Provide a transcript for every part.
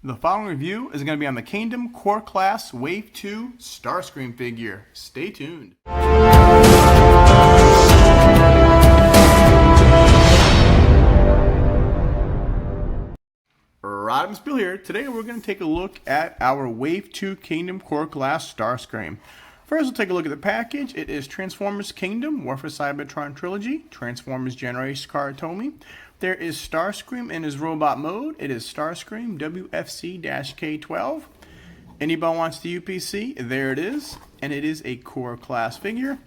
The following review is going to be on the Kingdom Core Class Wave 2 Starscream figure. Stay tuned. Rodimusbill here. Today we're going to take a look at our Wave 2 Kingdom Core Class Starscream. First, we'll take a look at the package. It is Transformers Kingdom War For Cybertron trilogy, Transformers Generation Card Tomy. There is Starscream in his robot mode. It is Starscream WFC-K12. Anybody wants the UPC? There it is. And it is a core class figure.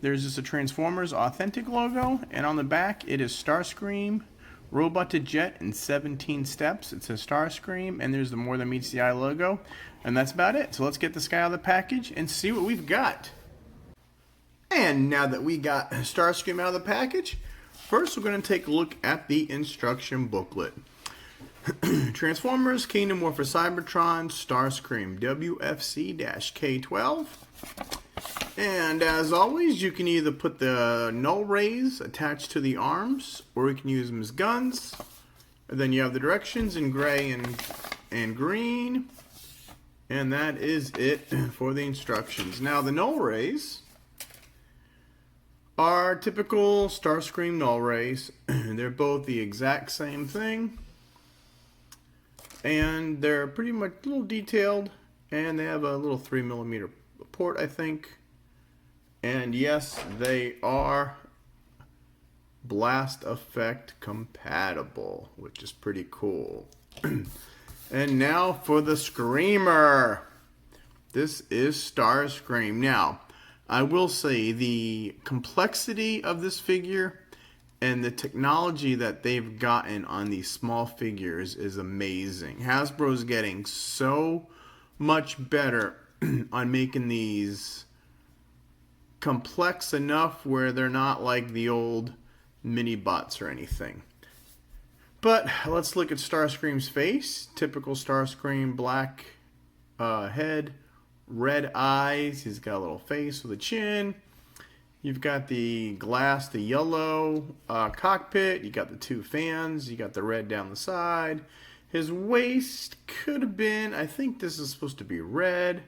There's just a Transformers authentic logo. And on the back, it is Starscream Robot to Jet in 17 steps. It says Starscream, and there's the More Than Meets the Eye logo. And that's about it. So let's get this guy out of the package and see what we've got. And now that we got Starscream out of the package, first we're going to take a look at the instruction booklet. Transformers Kingdom War For Cybertron Starscream WFC-K12. And as always, you can either put the null rays attached to the arms, or you can use them as guns. And then you have the directions in gray and green. And that is it for the instructions. Now the null rays are typical Starscream null rays. They're both the exact same thing. And they're pretty much a little detailed. And they have a little 3mm port, I think. And yes, they are blast effect compatible, which is pretty cool. And now for the Screamer. This is Starscream. Now, I will say the complexity of this figure and the technology that they've gotten on these small figures is amazing. Hasbro's getting so much better on making these complex enough where they're not like the old mini bots or anything. But let's look at Starscream's face. Typical Starscream, black head, red eyes. He's got a little face with a chin. You've got the glass, the yellow cockpit. You got the two fans. You got the red down the side. His waist could have been, I think this is supposed to be red.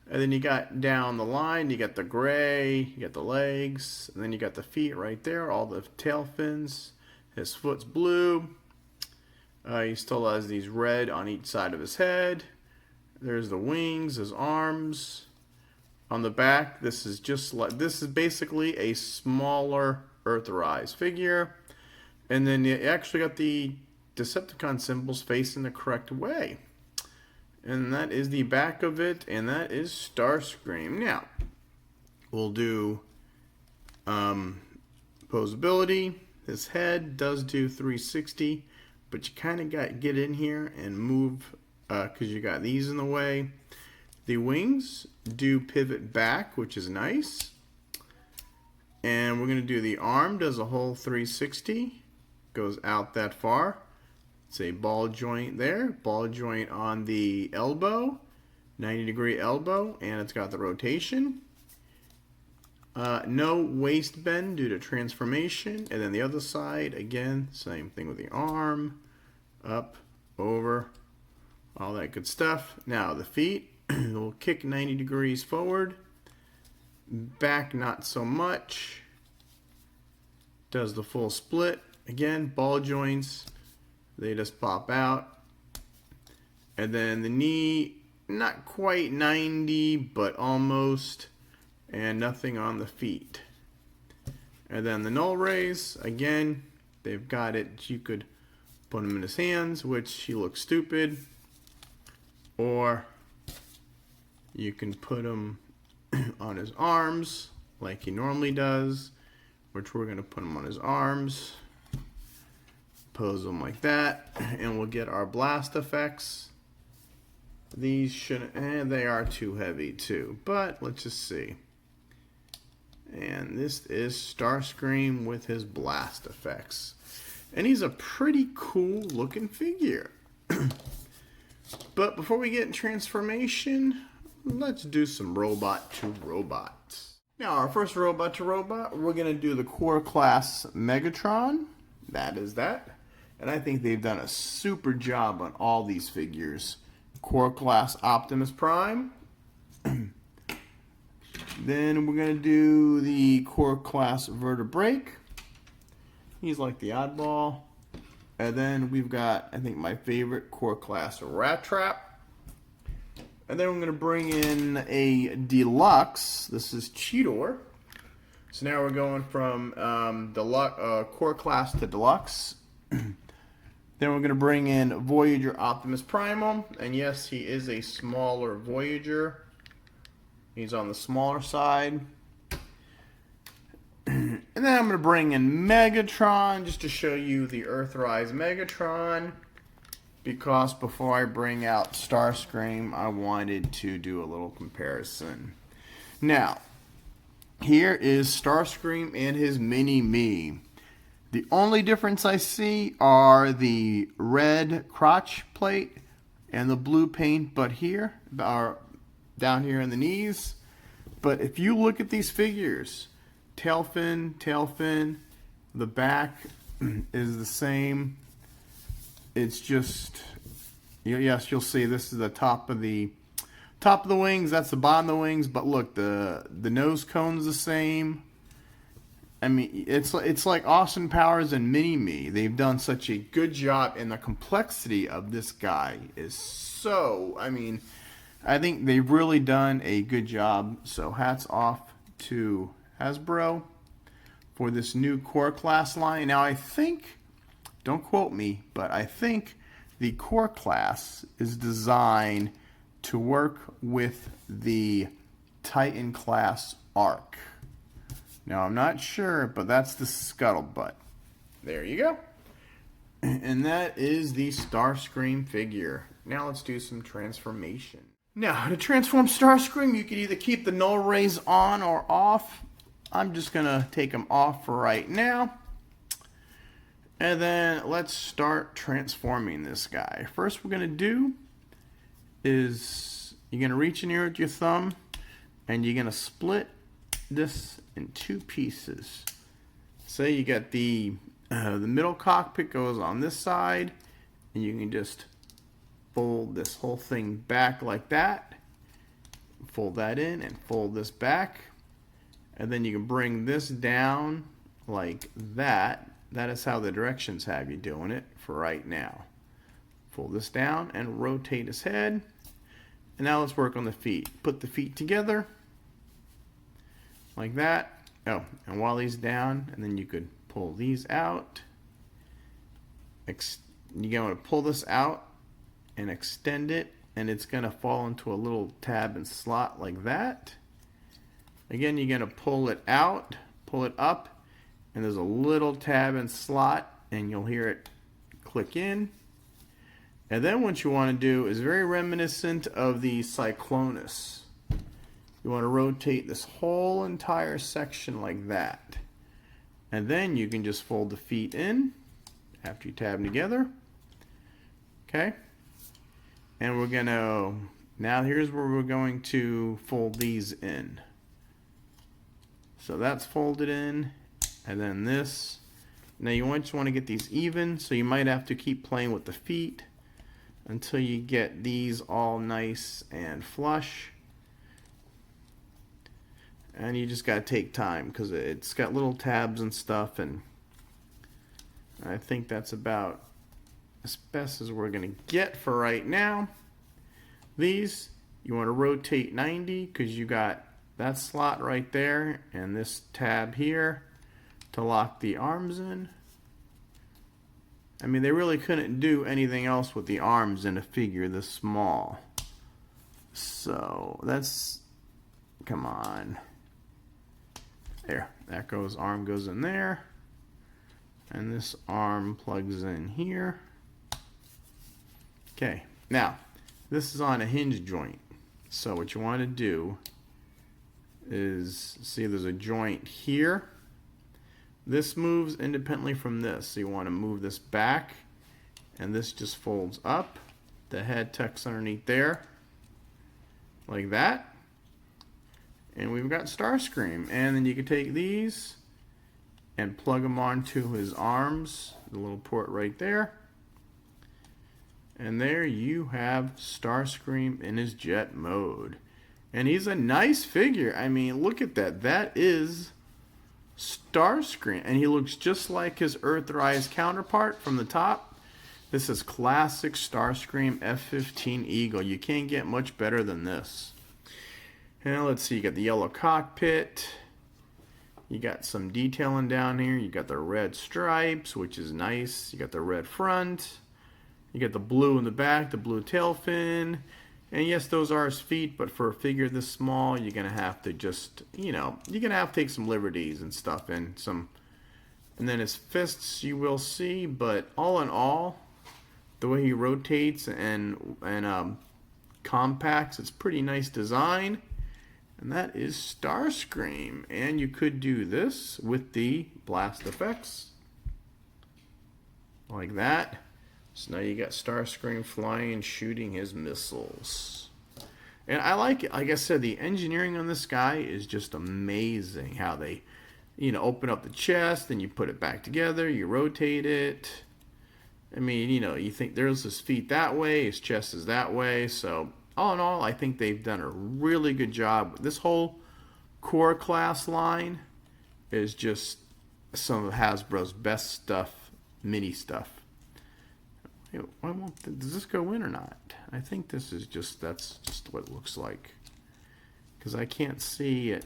And then you got down the line, you got the gray, you got the legs, and then you got the feet right there, all the tail fins. His foot's blue. He still has these red on each side of his head. There's the wings, his arms. On the back, this is basically a smaller Eartherized figure. And then you actually got the Decepticon symbols facing the correct way. And that is the back of it, and that is Starscream. Now, we'll do Posability. His head does do 360, but you kind of got to get in here and move because you got these in the way. The wings do pivot back, which is nice. And we're going to do the arm, does a whole 360, goes out that far. It's a ball joint there, ball joint on the elbow, 90-degree elbow, and it's got the rotation. No waist bend due to transformation. And then the other side, again, same thing with the arm, up, over, all that good stuff. Now the feet will kick 90 degrees forward, back not so much. Does the full split. Again, ball joints. They just pop out. And then the knee, not quite 90, but almost. And nothing on the feet. And then the null rays, again, they've got it. You could put them in his hands, which he looks stupid. Or you can put them on his arms, like he normally does, which we're going to put him on his arms. Pose them like that, and we'll get our blast effects. These shouldn't, and they are too heavy too, but let's just see. And this is Starscream with his blast effects. And he's a pretty cool looking figure. But before we get in transformation, let's do some robot to robots. Now our first robot to robot, we're going to do the core class Megatron. That is that. And I think they've done a super job on all these figures. Core Class Optimus Prime. Then we're going to do the Core Class Vertebrake. He's like the oddball. And then we've got, I think, my favorite Core Class Rat Trap. And then we're going to bring in a Deluxe. This is Cheetor. So now we're going from Core Class to Deluxe. Then we're going to bring in Voyager Optimus Primal. And yes, he is a smaller Voyager. He's on the smaller side. And then I'm going to bring in Megatron just to show you the Earthrise Megatron. Because before I bring out Starscream, I wanted to do a little comparison. Now, here is Starscream and his mini-me. The only difference I see are the red crotch plate and the blue paint, but here, are down here in the knees. But if you look at these figures, tail fin, the back is the same. It's just, yes, you'll see this is the top of the wings. That's the bottom of the wings. But look, the nose cone's the same. I mean, it's like Austin Powers and Mini-Me. They've done such a good job, and the complexity of this guy is so. I mean, I think they've really done a good job. So hats off to Hasbro for this new Core Class line. Now I think, don't quote me, but I think the Core Class is designed to work with the Titan Class Arc. Now I'm not sure, but that's the scuttlebutt. There you go. And that is the Starscream figure. Now let's do some transformation. Now to transform Starscream, you can either keep the null rays on or off. I'm just going to take them off for right now. And then let's start transforming this guy. First we're going to do is you're going to reach in here with your thumb and you're going to split this in two pieces. Say you got the middle cockpit goes on this side, and you can just fold this whole thing back like that. Fold that in and fold this back. And then you can bring this down like that. That is how the directions have you doing it for right now. Fold this down and rotate his head. And now let's work on the feet. Put the feet together like that. Oh, and while he's down, and then you could pull these out. You're going to pull this out and extend it, and it's going to fall into a little tab and slot like that. Again, you're going to pull it out, pull it up, and there's a little tab and slot, and you'll hear it click in. And then what you want to do is very reminiscent of the Cyclonus. You want to rotate this whole entire section like that. And then you can just fold the feet in after you tab them together. Okay. And we're going to, now here's where we're going to fold these in. So that's folded in. And then this. Now you just want to get these even, so you might have to keep playing with the feet until you get these all nice and flush. And you just got to take time because it's got little tabs and stuff, and I think that's about as best as we're going to get for right now. These, you want to rotate 90 because you got that slot right there and this tab here to lock the arms in. I mean, they really couldn't do anything else with the arms in a figure this small. So that's, come on. There, that goes, arm goes in there. And this arm plugs in here. Okay, now, this is on a hinge joint. So what you want to do is, see there's a joint here. This moves independently from this. So you want to move this back, and this just folds up. The head tucks underneath there, like that. And we've got Starscream. And then you can take these and plug them onto his arms, the little port right there. And there you have Starscream in his jet mode. And he's a nice figure. I mean, look at that. That is Starscream. And he looks just like his Earthrise counterpart from the top. This is classic Starscream F-15 Eagle. You can't get much better than this. And let's see, you got the yellow cockpit. You got some detailing down here. You got the red stripes, which is nice. You got the red front. You got the blue in the back, the blue tail fin. And yes, those are his feet, but for a figure this small, you're going to have to just, you know, you're going to have to take some liberties and stuff. And then his fists you will see, but all in all, the way he rotates and compacts, it's pretty nice design. And that is Starscream. And you could do this with the blast effects. Like that. So now you got Starscream flying and shooting his missiles. And I like it. Like I said, the engineering on this guy is just amazing. How they, you know, open up the chest, then you put it back together, you rotate it. I mean, you know, you think there's his feet that way, his chest is that way. So all in all, I think they've done a really good job. This whole Core Class line is just some of Hasbro's best stuff, mini stuff. Does this go in or not? I think this is that's just what it looks like. Because I can't see it.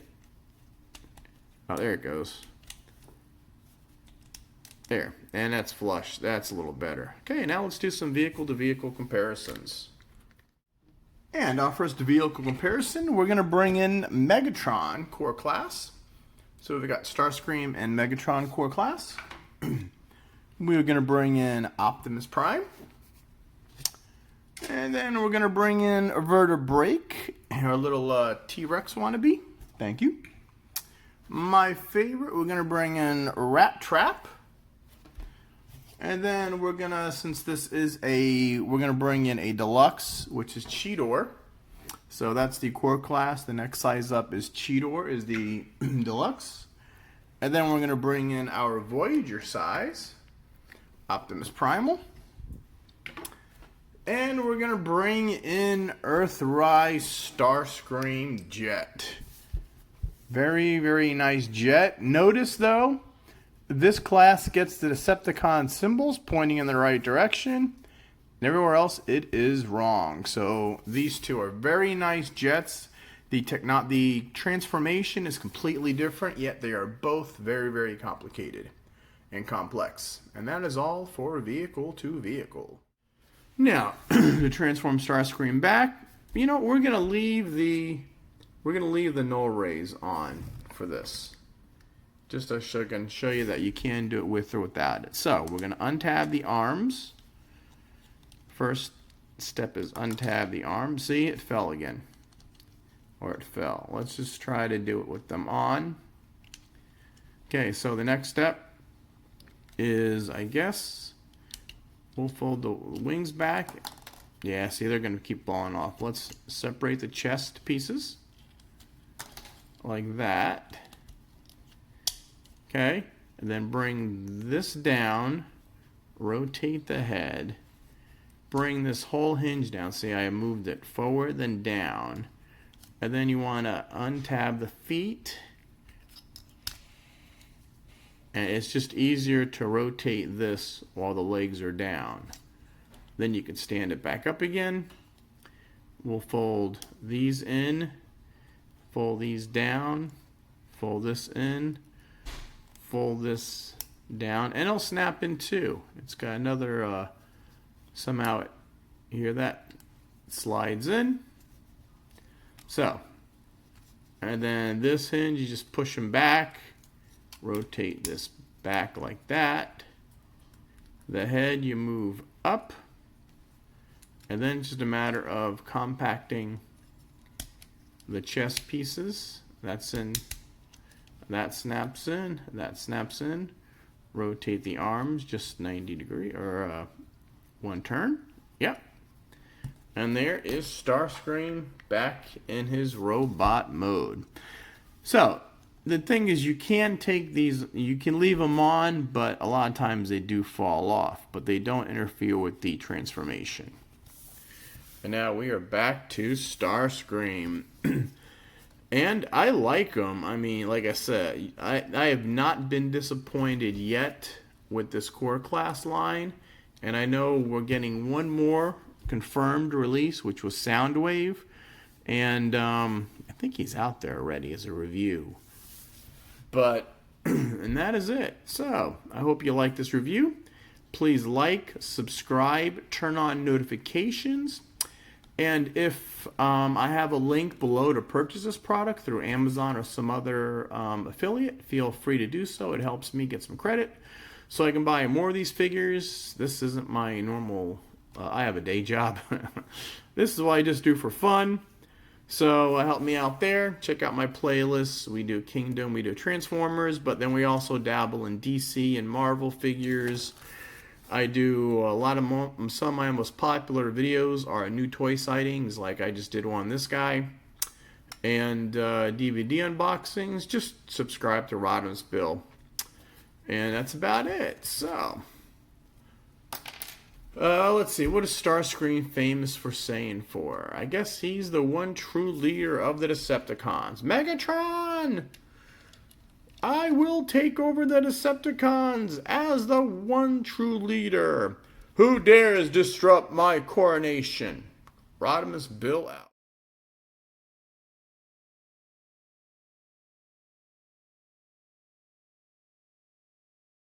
Oh, there it goes. There. And that's flush. That's a little better. Okay, now let's do some vehicle-to-vehicle comparisons. And our first vehicle comparison, we're going to bring in Megatron Core Class. So we've got Starscream and Megatron Core Class. We're going to bring in Optimus Prime. And then we're going to bring in Vertebrake, our little T-Rex wannabe. Thank you. My favorite, we're going to bring in Rat Trap. And then we're going to, since this is we're going to bring in a Deluxe, which is Cheetor. So that's the Core Class. The next size up is Cheetor, is the Deluxe. And then we're going to bring in our Voyager size, Optimus Primal. And we're going to bring in Earthrise Starscream Jet. Very, very nice jet. Notice, though, this class gets the Decepticon symbols pointing in the right direction. And everywhere else, it is wrong. So these two are very nice jets. The transformation is completely different, yet they are both very, very complicated and complex. And that is all for vehicle to vehicle. Now, to transform Starscream back, you know, we're gonna leave the null rays on for this. Just to show you that you can do it with or without it. So we're gonna untab the arms. First step is untab the arms. See, it fell again. Or it fell. Let's just try to do it with them on. Okay, so the next step is, I guess, we'll fold the wings back. Yeah, see, they're going to keep falling off. Let's separate the chest pieces. Like that. Okay, and then bring this down. Rotate the head. Bring this whole hinge down. See, I moved it forward, then down. And then you want to untab the feet. And it's just easier to rotate this while the legs are down. Then you can stand it back up again. We'll fold these in, fold these down, fold this in, fold this down, and it'll snap in two. It's got another, somehow, you hear that? It slides in. So, and then this hinge, you just push them back. Rotate this back like that. The head you move up. And then it's just a matter of compacting the chest pieces. That's in. That snaps in. That snaps in. Rotate the arms just 90 degrees or one turn. Yep. And there is Starscream back in his robot mode. So, the thing is, you can take these, you can leave them on, but a lot of times they do fall off, but they don't interfere with the transformation. And now we are back to Starscream. And I like them. I mean, like I said, I have not been disappointed yet with this core class line. And I know we're getting one more confirmed release, which was Soundwave. And I think he's out there already as a review. But, and that is it. So, I hope you like this review. Please like, subscribe, turn on notifications. And if I have a link below to purchase this product through Amazon or some other affiliate, feel free to do so. It helps me get some credit so I can buy more of these figures. This isn't my normal, I have a day job. This is what I just do for fun. So help me out there. Check out my playlists. We do Kingdom, we do Transformers, but then we also dabble in DC and Marvel figures. I do a lot of some of my most popular videos are new toy sightings, like I just did one on this guy, and DVD unboxings. Just subscribe to Rodimusbill, and that's about it. So, let's see, what is Starscream famous for saying for? I guess he's the one true leader of the Decepticons. Megatron! I will take over the Decepticons as the one true leader. Who dares disrupt my coronation? Rodimusbill out.